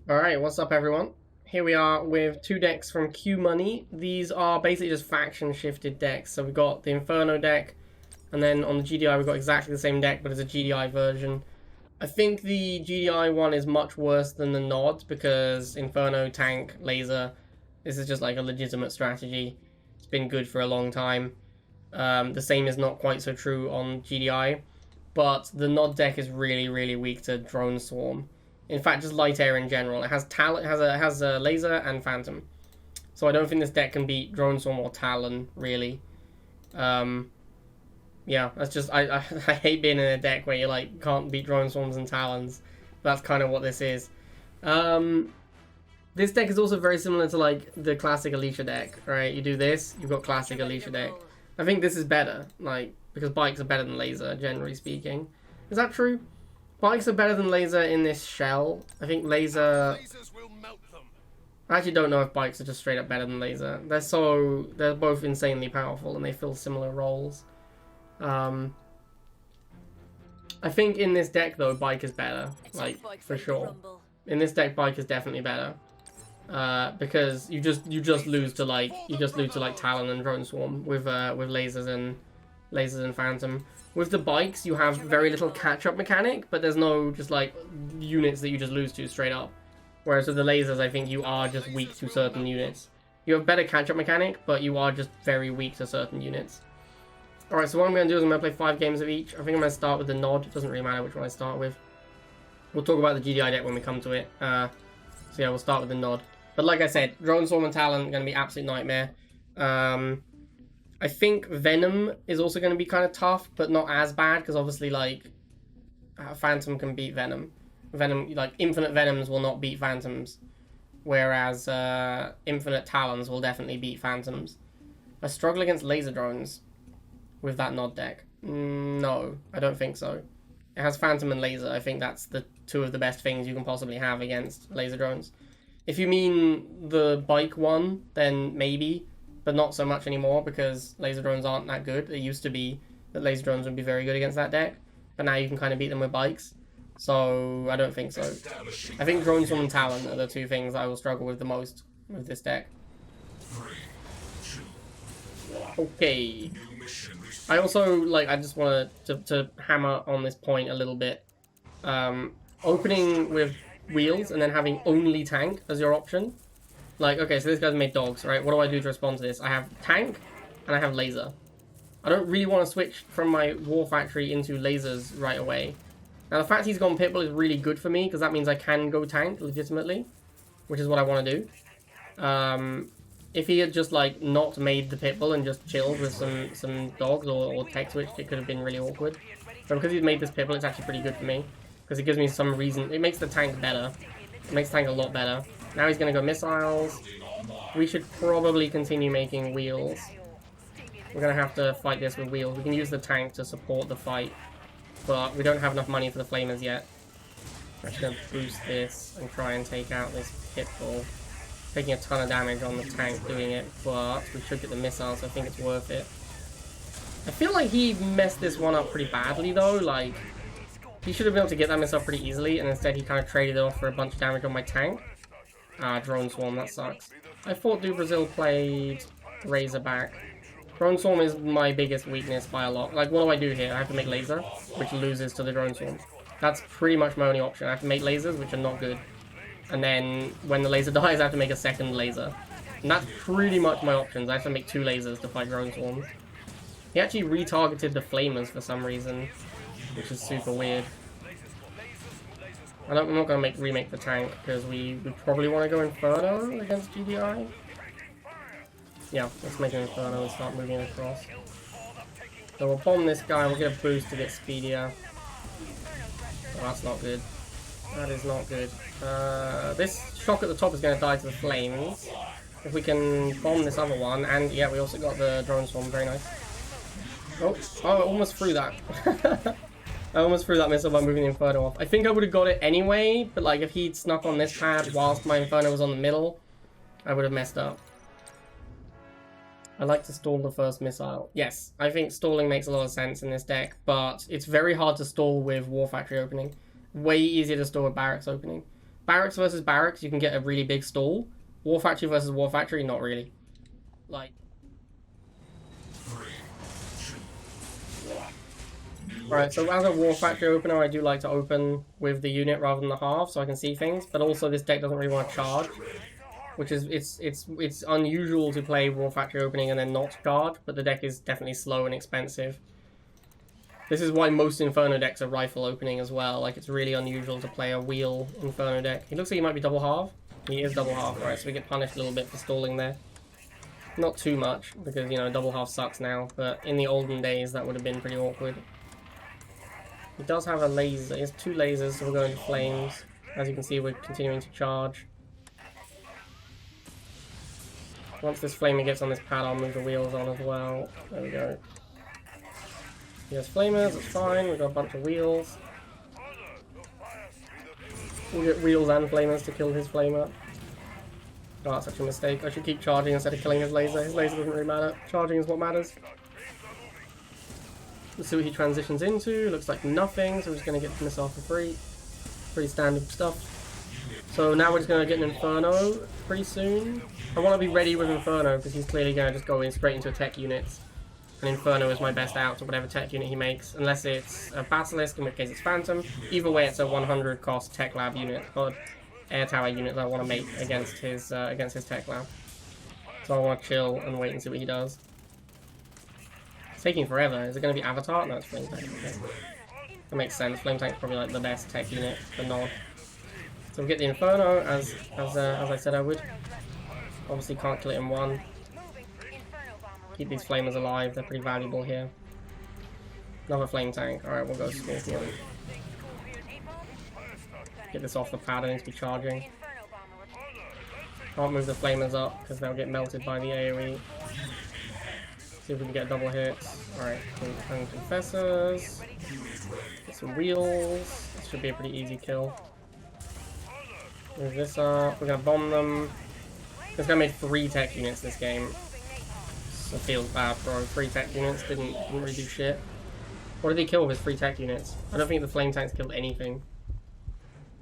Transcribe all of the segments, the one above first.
Alright, what's up everyone? Here we are with two decks from Q Money. These are basically just faction shifted decks. So we've got the Inferno deck, and then on the GDI we've got exactly the same deck, but it's a GDI version. I think the GDI one is much worse than the Nod, because Inferno, tank, laser, this is just like a legitimate strategy. It's been good for a long time. The same is not quite so true on GDI, but the Nod deck is really weak to Drone Swarm. In fact, just light air in general. It has has a laser and phantom, so I don't think this deck can beat Drone Swarm or Talon really. Yeah, that's just I hate being in a deck where you like can't beat Drone Swarms and Talons. That's kind of what this is. This deck is also very similar to like the classic Alicia deck, right? You do this, you've got classic Alicia deck. I think this is better, like because bikes are better than laser, generally speaking. Is that true? Bikes are better than laser in this shell. I think laser... I actually don't know if bikes are just straight up better than laser. They're both insanely powerful and they fill similar roles. I think in this deck though, bike is better, like for sure. In this deck, bike is definitely better. Because you just lose to like Talon and Drone Swarm with lasers and Phantom. With the bikes, you have very little catch-up mechanic, but there's no just like units that you just lose to straight up. Whereas with the lasers, I think you are just weak to certain units. You have better catch-up mechanic, but you are just very weak to certain units. Alright, so what I'm going to do is I'm going to play 5 games of each. I think I'm going to start with the Nod. It doesn't really matter which one I start with. We'll talk about the GDI deck when we come to it. So yeah, we'll start with the Nod. But like I said, Drone Swarm and Talon are going to be absolute nightmare. I think Venom is also going to be kind of tough, but not as bad, because obviously, like, Phantom can beat Venom. Like, Infinite Venoms will not beat Phantoms, whereas Infinite Talons will definitely beat Phantoms. I struggle against Laser Drones with that Nod deck. No, I don't think so. It has Phantom and Laser. I think that's the two of the best things you can possibly have against Laser Drones. If you mean the bike one, then maybe, but not so much anymore because laser drones aren't that good. It used to be that laser drones would be very good against that deck, but now you can kind of beat them with bikes. So I don't think so. I think Drone Swarm and Talon are the two things I will struggle with the most with this deck. Okay. I also, like, I just want to hammer on this point a little bit. Opening with wheels and then having only tank as your option. Like, okay, so this guy's made dogs, right? What do I do to respond to this? I have tank and I have laser. I don't really want to switch from my War Factory into lasers right away. Now, the fact he's gone Pitbull is really good for me because that means I can go tank legitimately, which is what I want to do. If he had just, like, not made the Pitbull and just chilled with some dogs or tech switched, it could have been really awkward. But because he's made this Pitbull, it's actually pretty good for me because it gives me some reason. It makes the tank better. It makes the tank a lot better. Now he's going to go missiles. We should probably continue making wheels. We're going to have to fight this with wheels. We can use the tank to support the fight, but we don't have enough money for the flamers yet. I'm just going to boost this and try and take out this Pitbull. Taking a ton of damage on the tank doing it, but we should get the missiles, so I think it's worth it. I feel like he messed this one up pretty badly though. Like, he should have been able to get that missile pretty easily, and instead he kind of traded it off for a bunch of damage on my tank. Drone Swarm, that sucks. I thought Do Brazil played Razorback. Drone Swarm is my biggest weakness by a lot. Like, what do I do here? I have to make laser, which loses to the Drone Swarm. That's pretty much my only option. I have to make lasers, which are not good. And then, when the laser dies, I have to make a second laser. And that's pretty much my options. I have to make 2 lasers to fight Drone Swarms. He actually retargeted the flamers for some reason, which is super weird. I'm not going to remake the tank, because we probably want to go Inferno against GDI. Yeah, let's make an Inferno and start moving across. So we'll bomb this guy, we'll get a boost to get speedier. Oh, that's not good. That is not good. This shock at the top is going to die to the flames. If we can bomb this other one, and yeah, we also got the Drone Swarm, very nice. Oh, I almost threw that. I almost threw that missile by moving the Inferno off. I think I would have got it anyway, but like if he'd snuck on this pad whilst my Inferno was on the middle, I would have messed up. I like to stall the first missile. Yes, I think stalling makes a lot of sense in this deck, but it's very hard to stall with War Factory opening. Way easier to stall with Barracks opening. Barracks versus barracks, you can get a really big stall. War Factory versus War Factory, not really. Like... Alright, so as a War Factory opener, I do like to open with the unit rather than the half, so I can see things. But also, this deck doesn't really want to charge, which is it's unusual to play War Factory opening and then not charge. But the deck is definitely slow and expensive. This is why most Inferno decks are rifle opening as well. Like, it's really unusual to play a wheel Inferno deck. He looks like he might be double half. He is double half, right? So we get punished a little bit for stalling there. Not too much because you know double half sucks now, but in the olden days that would have been pretty awkward. He does have a laser. He has 2 lasers, so we're going to flames. As you can see, we're continuing to charge. Once this flamer gets on this pad, I'll move the wheels on as well. There we go. He has flamers, it's fine. We've got a bunch of wheels. We'll get wheels and flamers to kill his flamer. Oh, that's such a mistake. I should keep charging instead of killing his laser. His laser doesn't really matter. Charging is what matters. Let's see what he transitions into. Looks like nothing, so we're just going to get the missile for free. Pretty standard stuff. So now we're just going to get an Inferno pretty soon. I want to be ready with Inferno because he's clearly going to just go in straight into attack units. And Inferno is my best out to whatever tech unit he makes. Unless it's a Basilisk, in which case it's Phantom. Either way, it's a 100 cost Tech Lab unit. Or air tower unit that I want to make against his Tech Lab. So I want to chill and wait and see what he does. It's taking forever. Is it going to be Avatar? No, it's Flame Tank. Okay. That makes sense. Flame Tank's probably like the best tech unit for Nod. So we get the Inferno as I said I would. Obviously can't kill it in one. Keep these flamers alive. They're pretty valuable here. Another Flame Tank. Alright, we'll go Scorpion. Get this off the pad. I need to be charging. Can't move the flamers up because they'll get melted by the AoE. See if we can get double hits. Alright, Confessors. Get some wheels. This should be a pretty easy kill. Move this up. We're gonna bomb them. This guy made 3 tech units this game. So it feels bad, bro. 3 tech units didn't really do shit. What did he kill with his 3 tech units? I don't think the flame tanks killed anything.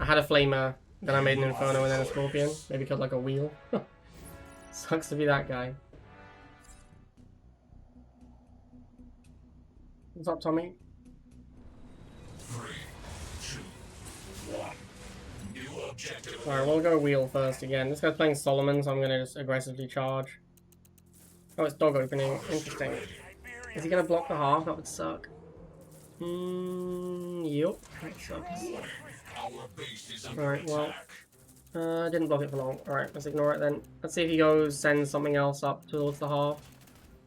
I had a flamer, then I made an Inferno and then a Scorpion. Maybe killed like a wheel. Sucks to be that guy. What's up, Tommy? 3, 2, 1. New objective. Alright, we'll go wheel first again. This guy's playing Solomon, so I'm gonna just aggressively charge. Oh, it's dog opening. Interesting. Is he gonna block the half? That would suck. Yup. That sucks. Alright, well. Didn't block it for long. Alright, let's ignore it then. Let's see if he goes, sends something else up towards the half.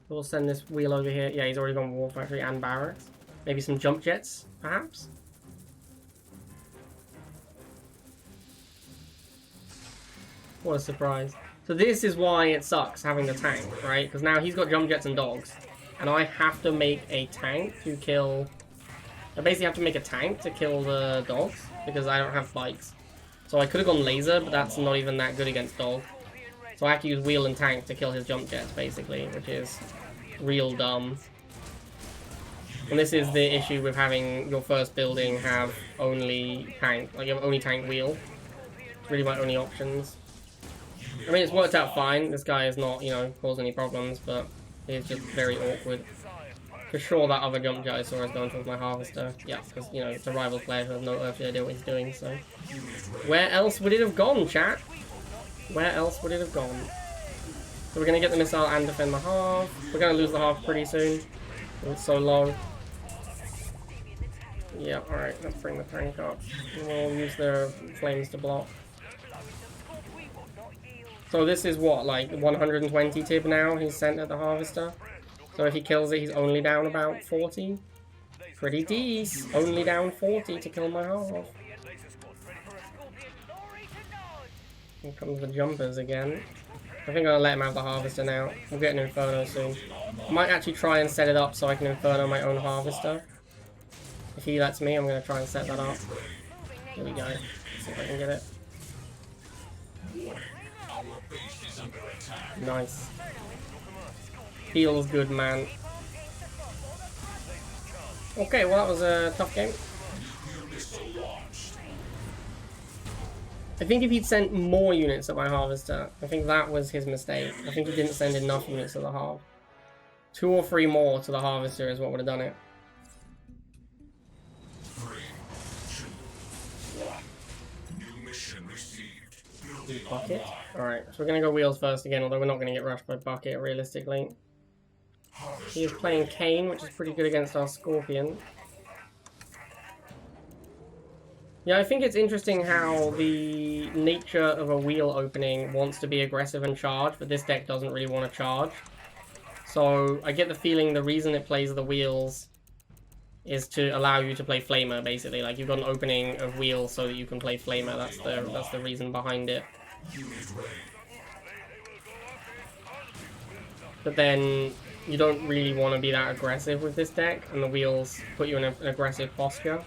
We'll send this wheel over here. Yeah, he's already gone War Factory and Barracks. Maybe some jump jets, perhaps? What a surprise. So this is why it sucks having the tank, right? Because now he's got jump jets and dogs. And I have to make a tank to kill... I basically have to make a tank to kill the dogs. Because I don't have bikes. So I could have gone laser, but that's not even that good against dog. So I have to use wheel and tank to kill his jump jets, basically. Which is real dumb. And this is the issue with having your first building have only tank. Like you have only tank wheel. It's really my only options. I mean, it's worked out fine. This guy is not, you know, caused any problems, but it's just very awkward. For sure, that other jump jet I saw is going towards my Harvester. Yeah, because, you know, it's a rival player who has no earthly idea what he's doing, so... Where else would it have gone, chat? Where else would it have gone? So we're going to get the missile and defend the half. We're going to lose the half pretty soon. It's so low. Yeah, alright, let's bring the tank up. We'll use their flames to block. So this is what, like 120 tib now he's sent at the Harvester. So if he kills it, he's only down about 40. Pretty decent. Only down 40 to kill my half. Here comes the jumpers again. I think I'll let him have the Harvester now. We'll get an Inferno soon. I might actually try and set it up so I can Inferno my own Harvester. If he lets me, I'm going to try and set that up. Here we go. Let's see if I can get it. Nice. Feels good, man. Okay, well that was a tough game. I think if he'd sent more units at my Harvester, I think that was his mistake. I think he didn't send enough units to the Harv. 2 or 3 more to the Harvester is what would have done it. 3, 2, 1. New mission received. Building Bucket? online. Alright, so we're going to go wheels first again, although we're not going to get rushed by Bucket, realistically. He is playing Kane, which is pretty good against our Scorpion. Yeah, I think it's interesting how the nature of a wheel opening wants to be aggressive and charge, but this deck doesn't really want to charge. So I get the feeling the reason it plays the wheels is to allow you to play Flamer, basically. Like, you've got an opening of wheels so that you can play Flamer. That's the reason behind it. Unit ready. But then you don't really want to be that aggressive with this deck, and the wheels put you in an aggressive posture.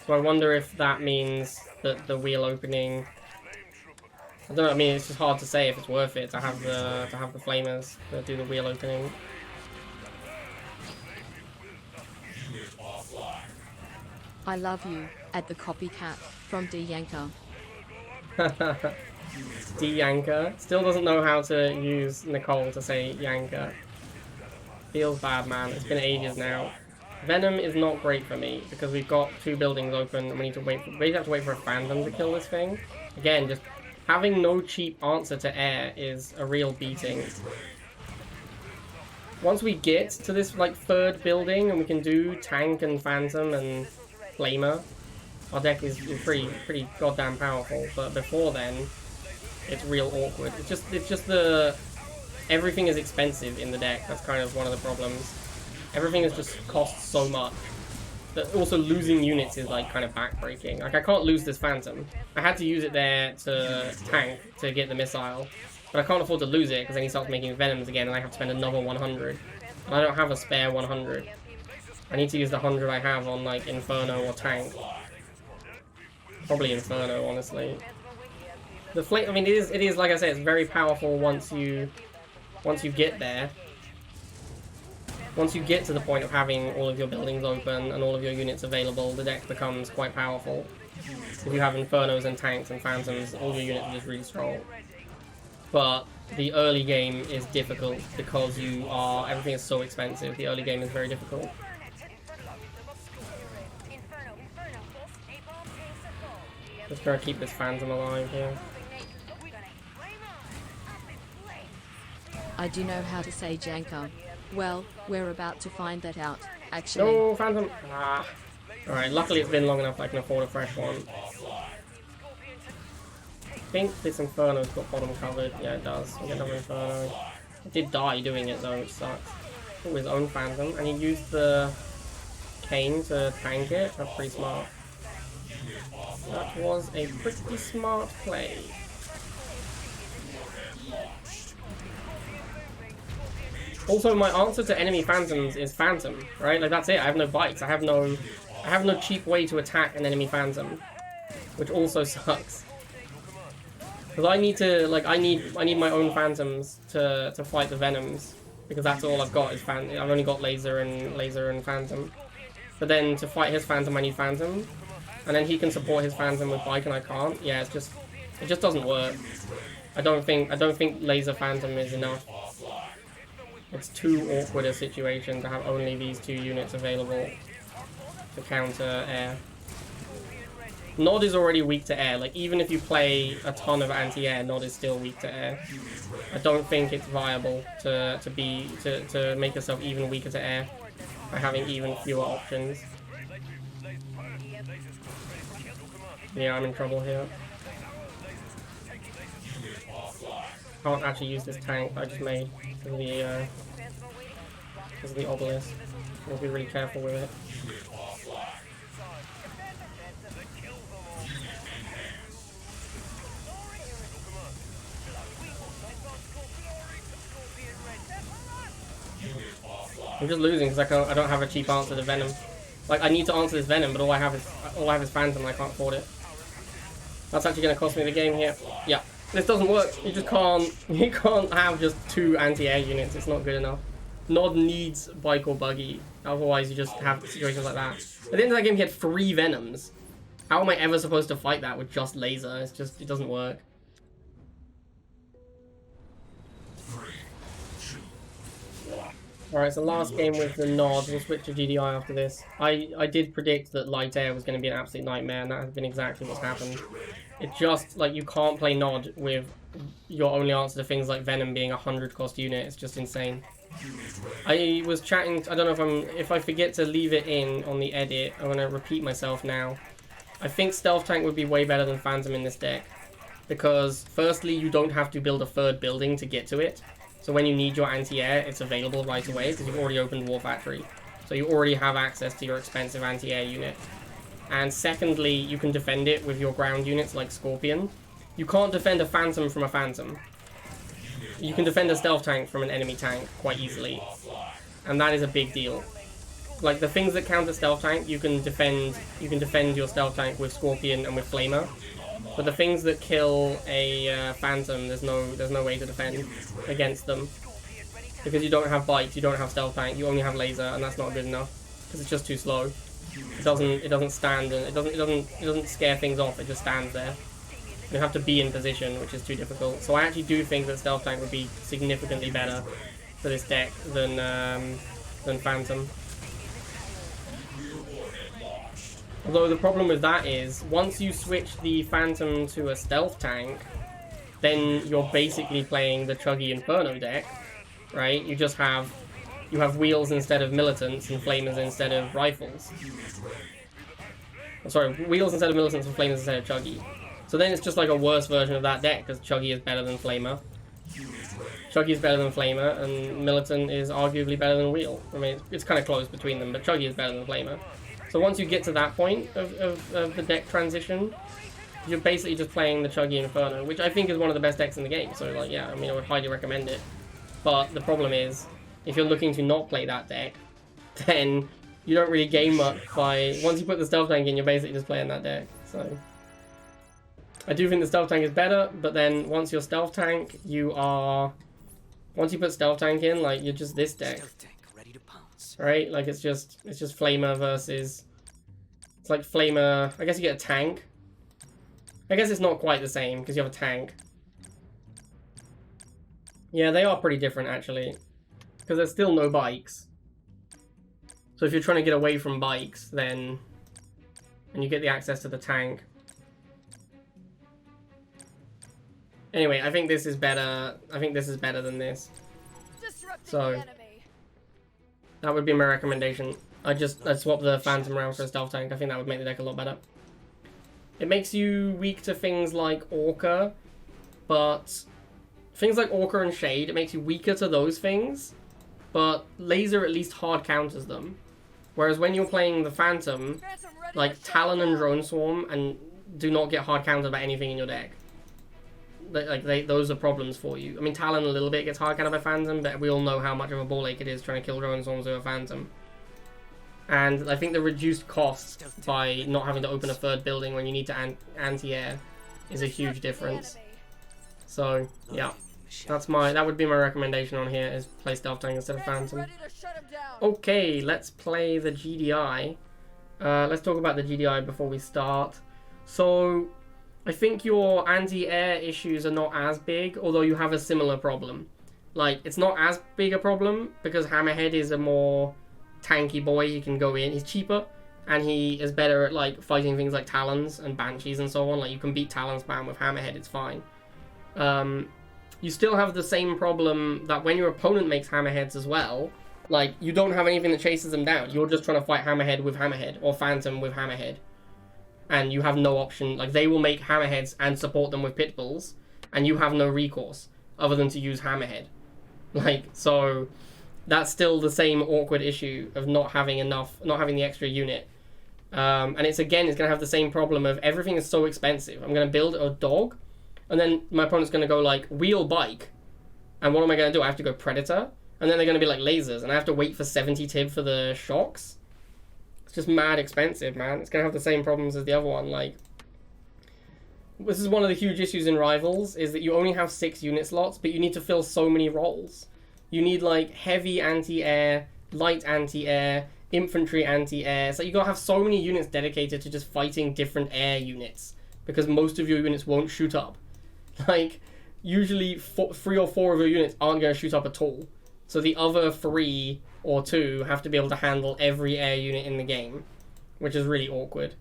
So I wonder if that means that the wheel opening... I don't know, I mean, it's just hard to say if it's worth it to have the flamers to do the wheel opening. Unit offline. I love you, at the copycat, from D Yanker. D Yanker. Still doesn't know how to use Nicole to say Yanker. Feels bad, man. It's been ages now. Venom is not great for me because we've got 2 buildings open and we have to wait for a Phantom to kill this thing. Again, just having no cheap answer to air is a real beating. Once we get to this like 3rd building and we can do tank and Phantom and Flamer, our deck is pretty goddamn powerful. But before then, it's real awkward. It's just the everything is expensive in the deck. That's kind of one of the problems. Everything is just costs so much. That also losing units is like kind of backbreaking. Like, I can't lose this Phantom. I had to use it there to tank to get the missile, but I can't afford to lose it because then he starts making Venoms again and I have to spend another 100. And I don't have a spare 100. I need to use the 100 I have on like Inferno or tank. Probably Inferno, honestly. The flame, I mean, it is like I said, it's very powerful once you get there. Once you get to the point of having all of your buildings open and all of your units available, the deck becomes quite powerful. If you have Infernos and tanks and Phantoms, all your units are just really strong. But the early game is difficult because everything is so expensive. The early game is very difficult. Just trying to keep this Phantom alive here. I do know how to say Janker. Well, we're about to find that out, actually. No, Phantom! Ah. Alright, luckily it's been long enough I can afford a fresh one. I think this Inferno's got bottom covered. Yeah, it does. We get another Inferno. It did die doing it though, which sucks. Oh, his own Phantom. And he used the Kane to tank it. That's pretty smart. That was a pretty smart play. Also, my answer to enemy Phantoms is Phantom, right? Like, that's it. I have no bites. I have no cheap way to attack an enemy Phantom, which also sucks. Because I need to, like, I need my own Phantoms to fight the Venoms, because that's all I've got is Phantom. I've only got laser and Phantom. But then to fight his Phantom, I need Phantom, and then he can support his Phantom with bike, and I can't. Yeah, it just doesn't work. I don't think laser Phantom is enough. It's too awkward a situation to have only these 2 units available to counter air. Nod is already weak to air. Like, even if you play a ton of anti-air, Nod is still weak to air. I don't think it's viable to make yourself even weaker to air by having even fewer options. Yeah, I'm in trouble here. Can't actually use this tank that I just made because of the obelisk. I'll be really careful with it. I'm just losing because I don't have a cheap answer to Venom. Like, I need to answer this Venom, but all I have is Phantom and I can't afford it. That's actually going to cost me the game here. Yeah. This doesn't work. You just can't have just 2 anti-air units. It's not good enough. Nod needs bike or buggy. Otherwise, you just have situations like that. At the end of that game, he had 3 Venoms. How am I ever supposed to fight that with just laser? It's just, it doesn't work. 3, 2, 1. Alright, so last game with the nod. We'll switch to GDI after this. I did predict that light air was going to be an absolute nightmare, and that has been exactly what's happened. It just, like, you can't play nod with your only answer to things like Venom being a 100 cost unit. It's just insane. I was chatting, I don't know if I forget to leave it in on the edit, I'm going to repeat myself now. I think Stealth Tank would be way better than Phantom in this deck. Because, firstly, you don't have to build a third building to get to it. So when you need your anti-air, it's available right away, because you've already opened War Factory. So you already have access to your expensive anti-air unit. And secondly, you can defend it with your ground units like Scorpion. You can't defend a Phantom from a Phantom. You can defend a Stealth Tank from an enemy tank quite easily. And that is a big deal. Like, the things that counter Stealth Tank, you can defend your Stealth Tank with Scorpion and with Flamer. But the things that kill a Phantom, there's no way to defend against them. Because you don't have Bite, you don't have Stealth Tank, you only have Laser, and that's not good enough. Because it's just too slow. It doesn't stand, and it doesn't scare things off, it just stands there. You have to be in position, which is too difficult. So I actually do think that Stealth Tank would be significantly better for this deck than Phantom. Although the problem with that is, once you switch the Phantom to a Stealth Tank, then you're basically playing the Chuggy Inferno deck, right? You have wheels instead of militants and flamers instead of rifles. Sorry, wheels instead of militants and flamers instead of Chuggy. So then it's just like a worse version of that deck, because Chuggy is better than Flamer. Chuggy is better than Flamer, and Militant is arguably better than Wheel. I mean, it's kind of close between them, but Chuggy is better than Flamer. So once you get to that point of the deck transition, you're basically just playing the Chuggy Inferno, which I think is one of the best decks in the game. So, like, yeah, I mean, I would highly recommend it. But the problem is, if you're looking to not play that deck, then you don't really gain much by... Once you put the Stealth Tank in, you're basically just playing that deck. So I do think the Stealth Tank is better, but then once you're Stealth Tank, once you put Stealth Tank in, like, you're just this deck. Right? Like, it's just Flamer versus... It's like Flamer... I guess you get a tank. I guess it's not quite the same, because you have a tank. Yeah, they are pretty different, actually. Because there's still no bikes. So if you're trying to get away from bikes, then... And you get the access to the tank. Anyway, I think this is better. I think this is better than this. So that would be my recommendation. I'd swap the Phantom around for a Stealth Tank. I think that would make the deck a lot better. It makes you weak to things like Orca, but things like Orca and Shade, it makes you weaker to those things, but Laser at least hard counters them. Whereas when you're playing the Phantom, like Talon and Drone Swarm and do not get hard countered by anything in your deck. Those are problems for you. I mean, Talon a little bit gets hard countered by Phantom, but we all know how much of a ball ache it is trying to kill Drone Swarms with a Phantom. And I think the reduced cost by not having to open a third building when you need to anti-air is a huge difference. So, yeah. That would be my recommendation on here, is play Stealth Tank instead of Phantom. Okay, let's play the GDI. Let's talk about the GDI before we start. So, I think your anti-air issues are not as big, although you have a similar problem. Like, it's not as big a problem, because Hammerhead is a more tanky boy. He can go in, he's cheaper, and he is better at, like, fighting things like Talons and Banshees and so on. Like, you can beat Talon spam with Hammerhead, it's fine. You still have the same problem that when your opponent makes Hammerheads as well, like, you don't have anything that chases them down. You're just trying to fight Hammerhead with Hammerhead, or Phantom with Hammerhead. And you have no option. Like, they will make Hammerheads and support them with Pitbulls, and you have no recourse other than to use Hammerhead. Like, so that's still the same awkward issue of not having the extra unit. And it's going to have the same problem of everything is so expensive. I'm going to build a dog, and then my opponent's going to go, like, wheel bike. And what am I going to do? I have to go Predator, and then they're going to be, like, lasers, and I have to wait for 70 Tib for the shocks. It's just mad expensive, man. It's going to have the same problems as the other one. Like, this is one of the huge issues in Rivals, is that you only have 6 unit slots, but you need to fill so many roles. You need, like, heavy anti-air, light anti-air, infantry anti-air. So you gotta have so many units dedicated to just fighting different air units because most of your units won't shoot up. Like, usually 3 or 4 of your units aren't going to shoot up at all. So the other 3 or 2 have to be able to handle every air unit in the game, which is really awkward.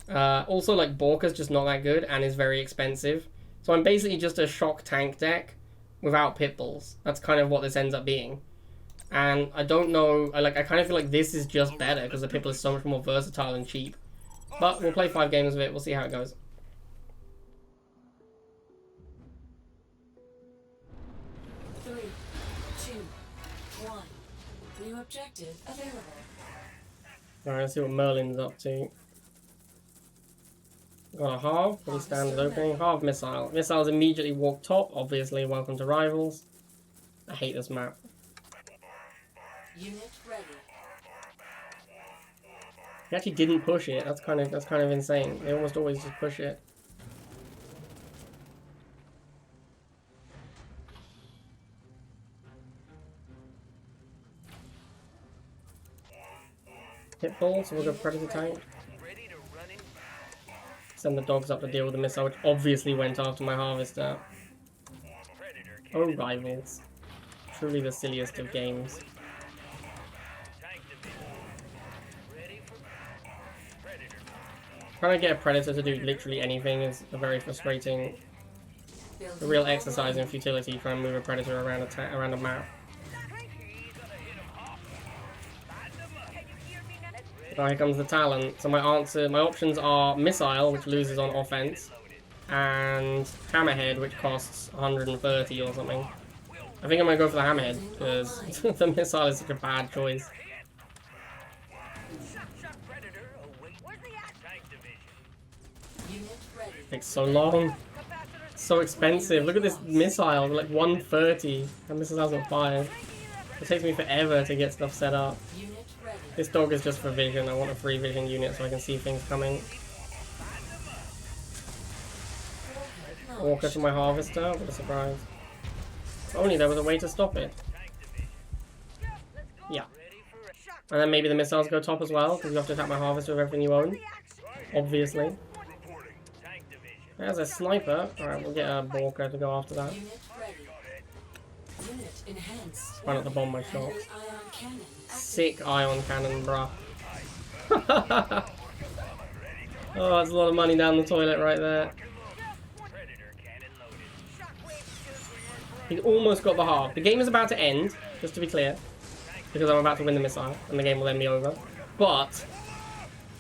Also, like, Borka's just not that good and is very expensive. So I'm basically just a shock tank deck without pit bulls. That's kind of what this ends up being. And I don't know, I kind of feel like this is just better because the pit bull is so much more versatile and cheap. But we'll play 5 games of it, we'll see how it goes. 3, 2, 1. New objective available. Alright, let's see what Merlin's up to. Got a Halve, pretty standard opening. Halve Missile. Missiles immediately walk top, obviously, welcome to Rivals. I hate this map. Unit ready. He actually didn't push it, that's kind of insane. They almost always just push it. Hit ball, so we'll go Predator tank. Send the dogs up to deal with the missile, which obviously went after my Harvester. Oh, Rivals. Truly the silliest of games. Trying to get a Predator to do literally anything is a very frustrating, a real exercise in futility trying to move a Predator around a map. Oh, here comes the Talon. So my options are Missile, which loses on offense, and Hammerhead, which costs 130 or something. I think I'm gonna go for the Hammerhead because the Missile is such a bad choice. Takes so long. So expensive. Look at this missile, like 130. And this hasn't fired. It takes me forever to get stuff set up. This dog is just for vision. I want a free vision unit so I can see things coming. Walker to my Harvester, what a surprise. If only there was a way to stop it. Yeah. And then maybe the missiles go top as well, because you have to attack my Harvester with everything you own. Obviously. There's a sniper. Alright, we'll get a Borka to go after that. Try not to bomb my shot. Sick ion cannon, bruh. Oh, that's a lot of money down the toilet right there. He almost got the half. The game is about to end, just to be clear, because I'm about to win the missile, and the game will then be over. But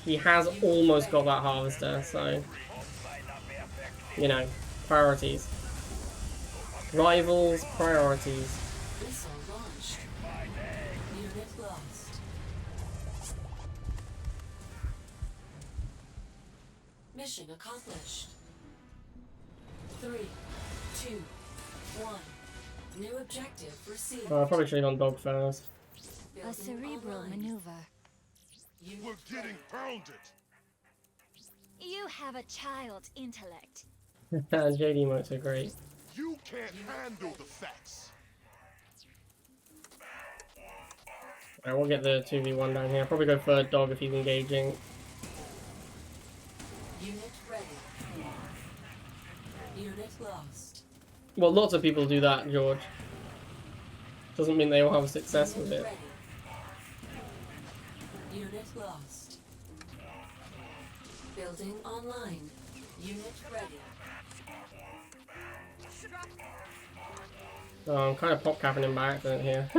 he has almost got that Harvester, so you know, priorities. Rivals, priorities. Missile launched. Unit lost. Mission accomplished. 3, 2, 1. New objective received. I probably should have gone dog first. A cerebral maneuver. We're getting pounded. You have a child's intellect. JD emotes are great. You can't handle the facts. Alright, we'll get the 2v1 down here. I'll probably go third dog if he's engaging. Unit ready. Unit lost. Well, lots of people do that, George. Doesn't mean they all have success with Unit it. ready. Unit lost. Building online. Unit ready. Oh, I'm kind of pop capping him by accident here.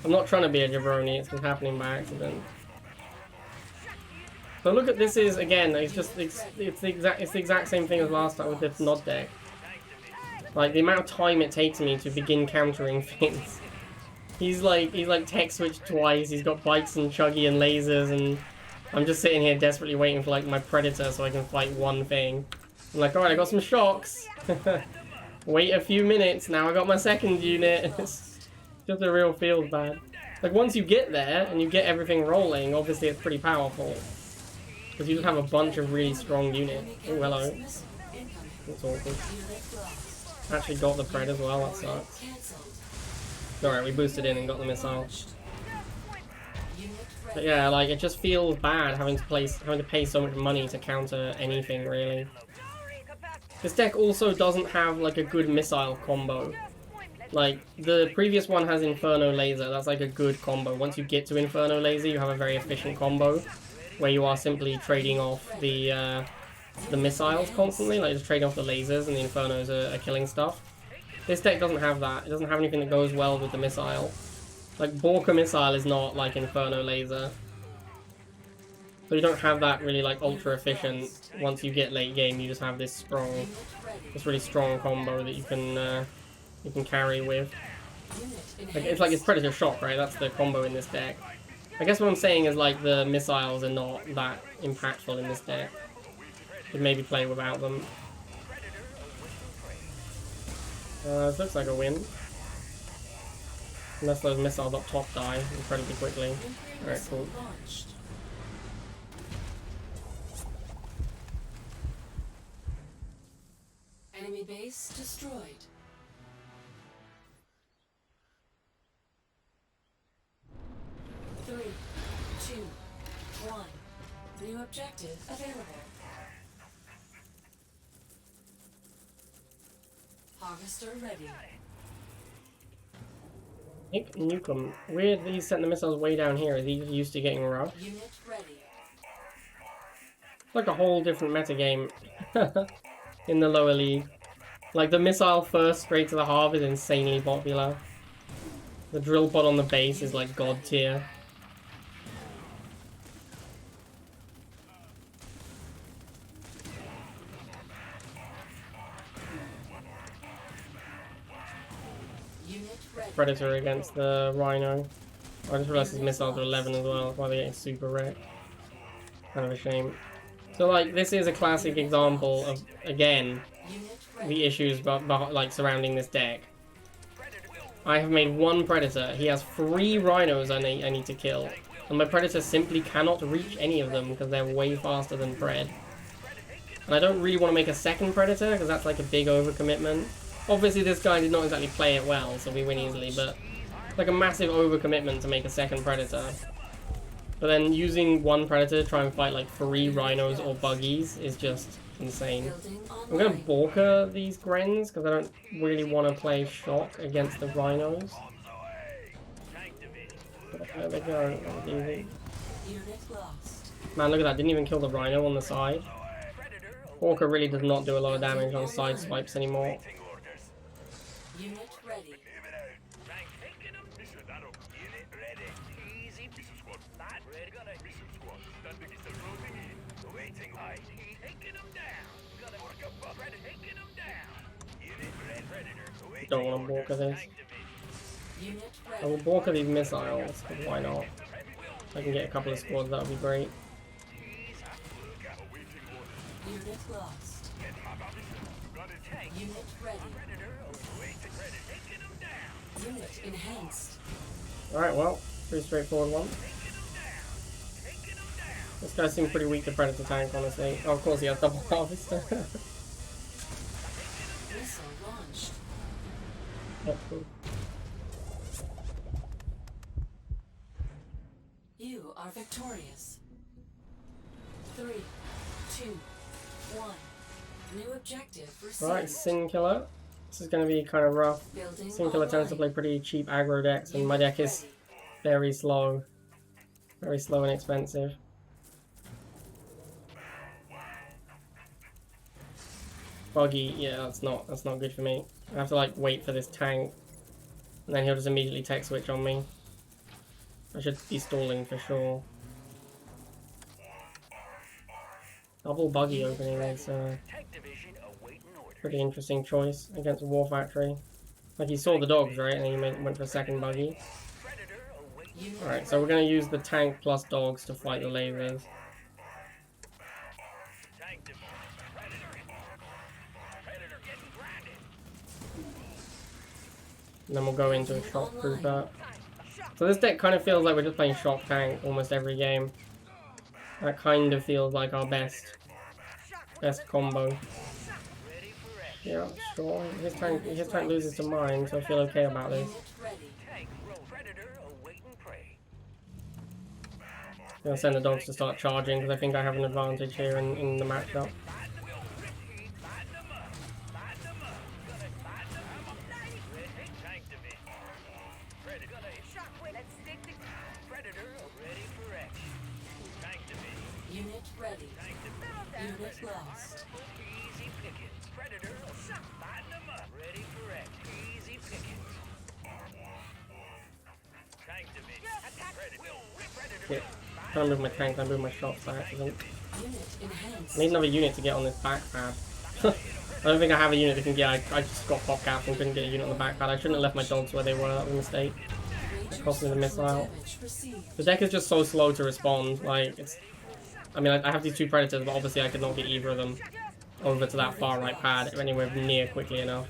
I'm not trying to be a jabroni, it's just happening by accident. So look at this is again, it's the exact same thing as last time with this nod deck. Like the amount of time it takes me to begin countering things. He's like tech switched twice, he's got bikes and chuggy and lasers, and I'm just sitting here desperately waiting for like my Predator so I can fight one thing. I'm like, alright, I got some shocks. Wait a few minutes, now I got my second unit. It's just a real field bad. Like once you get there and you get everything rolling, obviously it's pretty powerful. Because you just have a bunch of really strong units. Oh, hello. That's awkward. Actually got the Pred as well, that sucks. Alright, we boosted in and got the missile. Unit But ready. yeah, like it just feels bad having to pay so much money to counter anything really. This deck also doesn't have like a good missile combo. Like the previous one has Inferno Laser, that's like a good combo. Once you get to Inferno Laser, you have a very efficient combo where you are simply trading off the missiles constantly, like just trading off the lasers and the Infernos are killing stuff. This deck doesn't have that. It doesn't have anything that goes well with the missile. Like Borka Missile is not like Inferno Laser. So you don't have that really like ultra efficient. Once you get late game, you just have this strong, this really strong combo that you can carry with. Like it's Predator Shock, right? That's the combo in this deck. I guess what I'm saying is like the missiles are not that impactful in this deck. You could maybe play without them. This looks like a win. Unless those missiles up top die incredibly quickly. Alright, cool. Launched. Enemy base destroyed. Three, two, one. New objective available. Harvester ready. Nick Newcomb. Weird that he's setting the missiles way down here. Is he just used to getting rough? Unit ready. It's like a whole different metagame in the lower league. Like the missile first straight to the halve is insanely popular. The drill pod on the base is like god tier. Unit ready. Predator against the Rhino. I just realized his missiles are 11 as well. That's why they're getting super wrecked. Kind of a shame. So like this is a classic example of, again, Unit ready. the issues like surrounding this deck. I have made one Predator. He has 3 Rhinos I need to kill. And my Predator simply cannot reach any of them because they're way faster than Pred. And I don't really want to make a second Predator because that's like a big overcommitment. Obviously this guy did not exactly play it well, so we win easily, but it's like a massive overcommitment to make a second Predator. But then using one Predator to try and fight like 3 Rhinos or Buggies is just insane. Building I'm gonna online. Borka these Grens because I don't really want to play Shock against the Rhinos. There they go. That was easy. Unit lost. Man, look at that. Didn't even kill the Rhino on the side. Borka really does not do a lot of damage on side swipes anymore. Unit ready. Don't want to Borka this. Unit I will ready. Borka these missiles, because why not? If I can get a couple of squads, that would be great. Unit lost. Unit ready. Unit enhanced. Alright, well, pretty straightforward one. This guy seems pretty weak to Predator tank, honestly. Oh, of course he has double harvester. Missile launched. That's cool. You are victorious. 3, 2, 1. New objective received. Alright, Sin Killer. This is going to be kind of rough. Building Sin Killer tends to play online. pretty cheap aggro decks, and my deck is very slow. Very slow and expensive. Buggy, yeah, that's not good for me. I have to like wait for this tank, and then he'll just immediately tech switch on me. I should be stalling for sure. Double Buggy opening is a pretty interesting choice against War Factory. Like he saw the dogs, right, and then he went for a second Buggy. Unit Alright, so we're going to use the tank plus dogs to fight the lasers. And then we'll go into a Shock Trooper. So this deck kind of feels like we're just playing Shock Tank almost every game. That kind of feels like our best combo. Yeah, sure. His tank loses to mine, so I feel okay about this. Unit ready. gonna send the dogs to start charging because I think I have an advantage here in the matchup. Unit ready. Unit lost. Yeah. Trying to move my tank, I move my shots by accident. Unit enhanced. I need another unit to get on this back pad. I don't think I have a unit that can get. I just got pop caps and couldn't get a unit on the back pad. I shouldn't have left my dogs where they were. That was a mistake. That cost me the missile. Damage received. The deck is just so slow to respond. Like it's. I mean, I have these two predators, but obviously I could not get either of them over to that far right pad anywhere near quickly enough.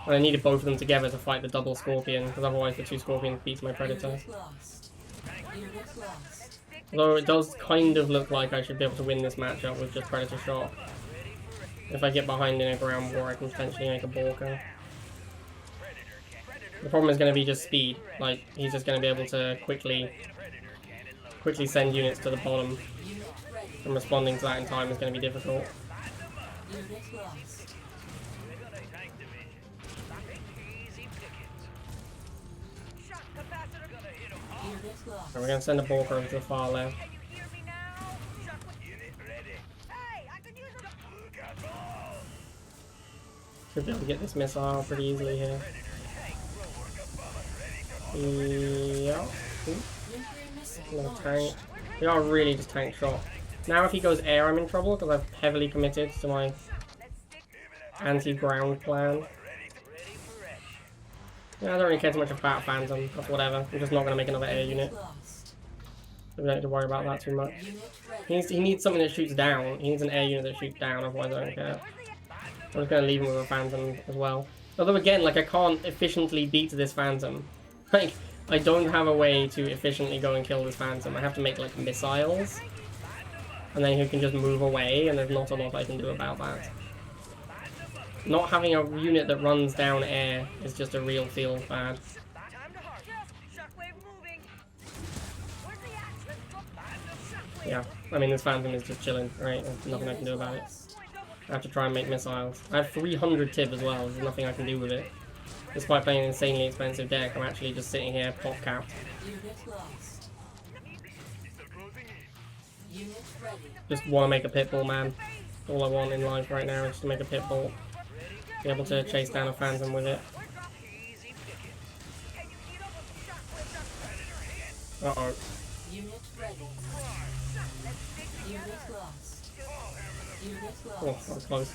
And I needed both of them together to fight the double scorpion, because otherwise the two scorpions beats my predator. Unit lost. Unit lost. Although it does kind of look like I should be able to win this matchup with just predator shot. If I get behind in a ground war, I can potentially make a Borka. The problem is going to be just speed. Like, he's just going to be able to quickly send units to the bottom. Unit ready. And responding to that in time is going to be difficult. Unit lost. Unit lost. So we're going to send a Borka over to the far left. Should be able to get this missile pretty easily here. Yeah. Nuclear missile Another launched. tank. We are really just tank shot. Now if he goes air, I'm in trouble because I've heavily committed to my anti-ground plan. Yeah, I don't really care too much about Phantom. That's whatever. I'm just not going to make another air unit. Lost. So we don't need to worry about that too much. Unit ready. He needs something that shoots down. He needs an air unit that shoots down, otherwise I don't care. I'm just going to leave him with a Phantom as well. Although again, like I can't efficiently beat this Phantom. Like, I don't have a way to efficiently go and kill this Phantom. I have to make like missiles. And then he can just move away, and there's not a lot I can do about that. Not having a unit that runs down air is just a real feel bad. Yeah, I mean this Phantom is just chilling, right? There's nothing I can do about it. I have to try and make missiles. I have 300 TIB as well, there's nothing I can do with it. Despite playing an insanely expensive deck, I'm actually just sitting here pop capped. Unit lost. Unit ready. Just want to make a Pitbull, man. All I want in life right now is just to make a Pitbull. Be able to chase down a Phantom with it. Uh-oh. Unit ready. Unit lost. Unit Oh, lost. that was close.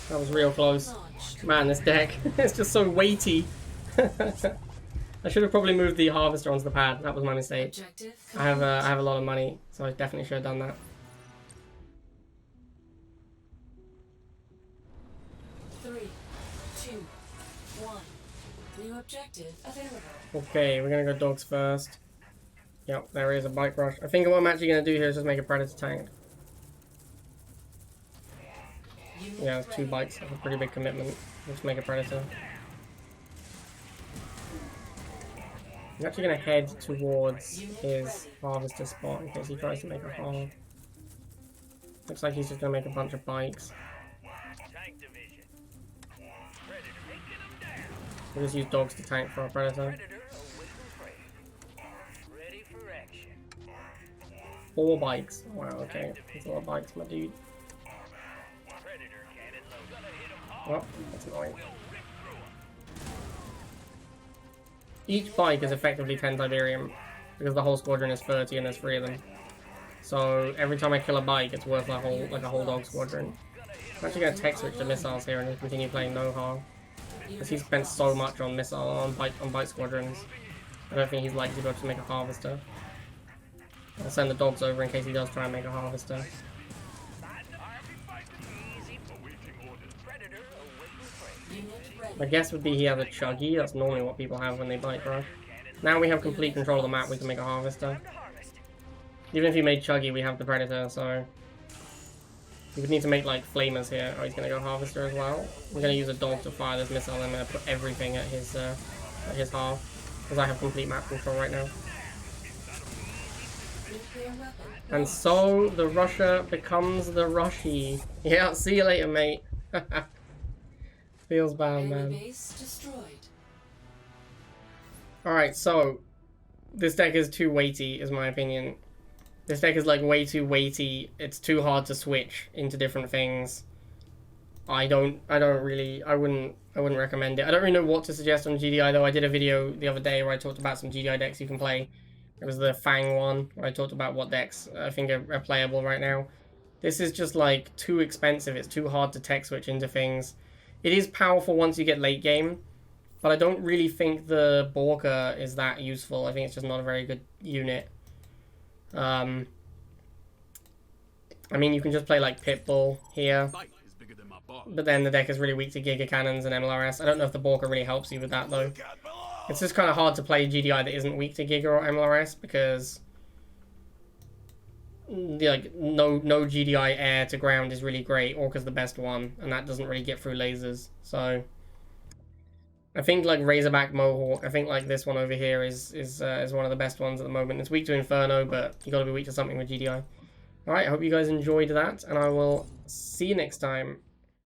That was real close. Launched. Man, this deck is just so weighty. I should have probably moved the Harvester onto the pad. That was my mistake. Objective. I have a lot of money, so I definitely should have done that. 3, 2, 1. New objective available. Okay, we're gonna go dogs first. Yep, there is a bike rush. I think what I'm actually gonna do here is just make a predator tank. Unit Yeah, 2 ready. bikes. That's a pretty big commitment. Just make a predator. I'm actually gonna head towards his harvester spot in case he tries to make a harv. Looks like he's just gonna make a bunch of bikes. We'll just use dogs to tank for our predator. 4 bikes. Wow, okay. That's a lot of bikes, my dude. Oh, that's annoying. Each bike is effectively 10 Tiberium, because the whole squadron is 30 and there's 3 of them. So every time I kill a bike, it's worth a whole dog squadron. I'm actually going to tech switch to missiles here and just continue playing no harm, because he's spent so much on bike squadrons. I don't think he's likely to be able to make a harvester. I'll send the dogs over in case he does try and make a harvester. Unit ready. My guess would be he has a chuggy. That's normally what people have when they bike rush. Now we have complete control of the map, we can make a harvester. Even if he made chuggy, we have the predator, so we would need to make like flamers here. Oh, he's gonna go harvester as well. We're gonna use a dog to fire this missile. I'm gonna put everything at his half. because I have complete map control right now. Nuclear weapon. And so the Russia becomes the Rushy. Yeah, see you later, mate. Feels bad, Enemy man. base destroyed. Alright, so this deck is too weighty, is my opinion. This deck is like way too weighty. It's too hard to switch into different things. I wouldn't recommend it. I don't really know what to suggest on GDI though. I did a video the other day where I talked about some GDI decks you can play. It was the Fang one, where I talked about what decks I think are playable right now. This is just like too expensive. It's too hard to tech switch into things. It is powerful once you get late game, but I don't really think the Borka is that useful. I think it's just not a very good unit. I mean, you can just play like Pitbull here, but then the deck is really weak to Giga Cannons and MLRS. I don't know if the Borka really helps you with that though. It's just kind of hard to play GDI that isn't weak to Giga or MLRS because like no GDI air to ground is really great. Orca's the best one, and that doesn't really get through lasers. So I think like Razorback Mohawk, I think like this one over here is one of the best ones at the moment. It's weak to Inferno, but you got to be weak to something with GDI. All right, I hope you guys enjoyed that, and I will see you next time.